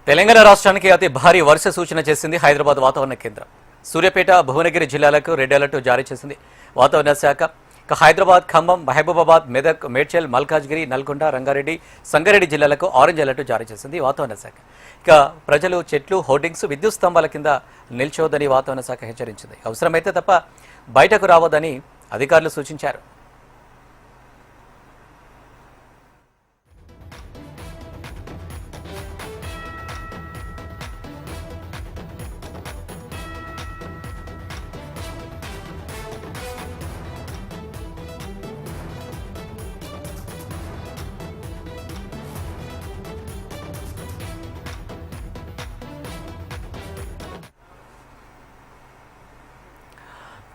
తెలంగాణ రాష్ట్రానికి అతి భారీ వర్ష సూచన చేసింది హైదరాబాద్ వాతావరణ కేంద్రం. సూర్యాపేట, భువనగిరి జిల్లాలకు రెడ్ అలర్ట్ జారీ చేసింది వాతావరణ శాఖ. హైదరాబాద్, ఖమ్మం, మహబూబాబాద్, మెదక్, మేడ్చల్, మల్కాజ్గిరి, నల్గొండ, రంగారెడ్డి, సంగారెడ్డి జిల్లాలకు ఆరెంజ్ అలర్ట్ జారీ చేసింది వాతావరణ శాఖ. ప్రజలు చెట్లు, హోర్డింగ్స్, విద్యుత్ స్తంభాల కింద నిల్చోవద్దని వాతావరణ శాఖ హెచ్చరించింది. అవసరమైతే తప్ప బయటకు రావద్దని అధికారులు సూచించారు.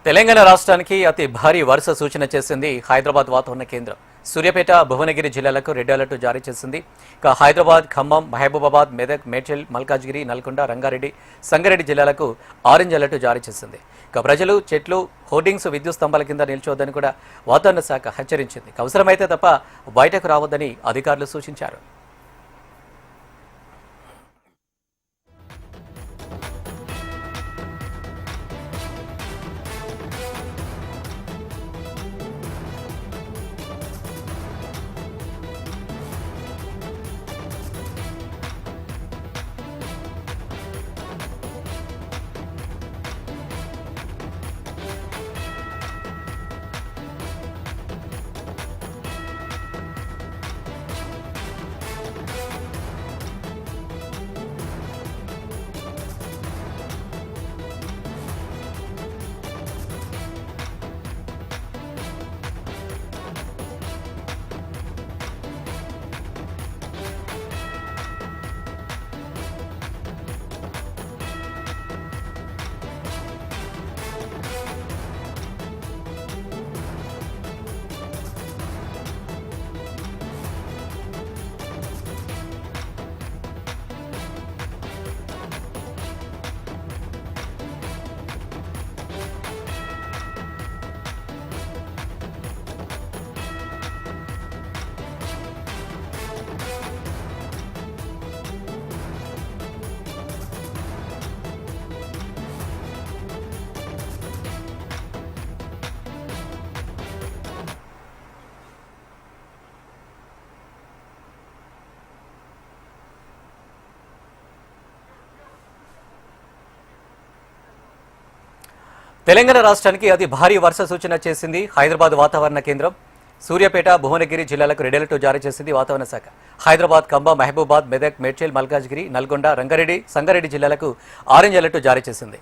తెలంగాణ రాష్ట్రానికి అతి భారీ వర్ష సూచన చేసింది హైదరాబాద్ వాతావరణ కేంద్రం. సూర్యాపేట, భువనగిరి జిల్లాలకు రెడ్ అలర్ట్ జారీ చేసింది. హైదరాబాద్, ఖమ్మం, మహబూబాబాద్, మెదక్, మేడ్చల్, మల్కాజ్గిరి, నల్గొండ, రంగారెడ్డి, సంగారెడ్డి జిల్లాలకు ఆరెంజ్ అలర్ట్ జారీ చేసింది. ప్రజలు చెట్లు, హోర్డింగ్స్, విద్యుత్ స్తంభాల కింద నిల్చోవద్దని కూడా వాతావరణ శాఖ హెచ్చరించింది. అవసరమైతే తప్ప బయటకు రావద్దని అధికారులు సూచించారు. తెలంగాణ రాష్ట్రానికి అతి భారీ వర్ష సూచన చేసింది హైదరాబాద్ వాతావరణ కేంద్రం. సూర్యాపేట, భువనగిరి జిల్లాలకు రెడ్ అలర్ట్ జారీ చేసింది వాతావరణ శాఖ. హైదరాబాద్, ఖమ్మం, మహబూబాబాద్, మెదక్, మేడ్చల్, మల్కాజ్గిరి, నల్గొండ, రంగారెడ్డి, సంగారెడ్డి జిల్లాలకు ఆరెంజ్ అలర్ట్ జారీ చేసింది.